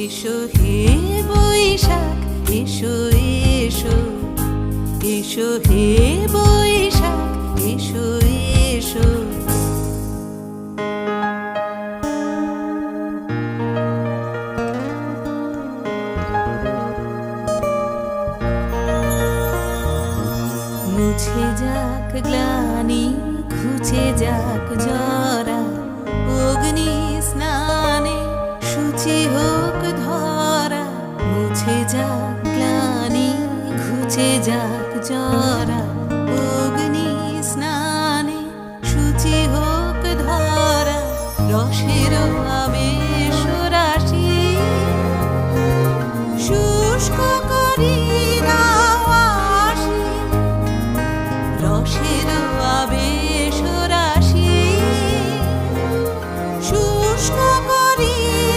এসো হে বৈশাখ এসো এসো, এসো হে বৈশাখ এসো এসো। মুছে যাক গ্লানি ঘুচে যাক জরা, অগ্নি স্নানে শুচি হোক ধরা। মুছে যাক গ্লানি ঘুচে যাক জরা, অগ্নি স্নানে শুচি হোক ধরা। রসের আবেশ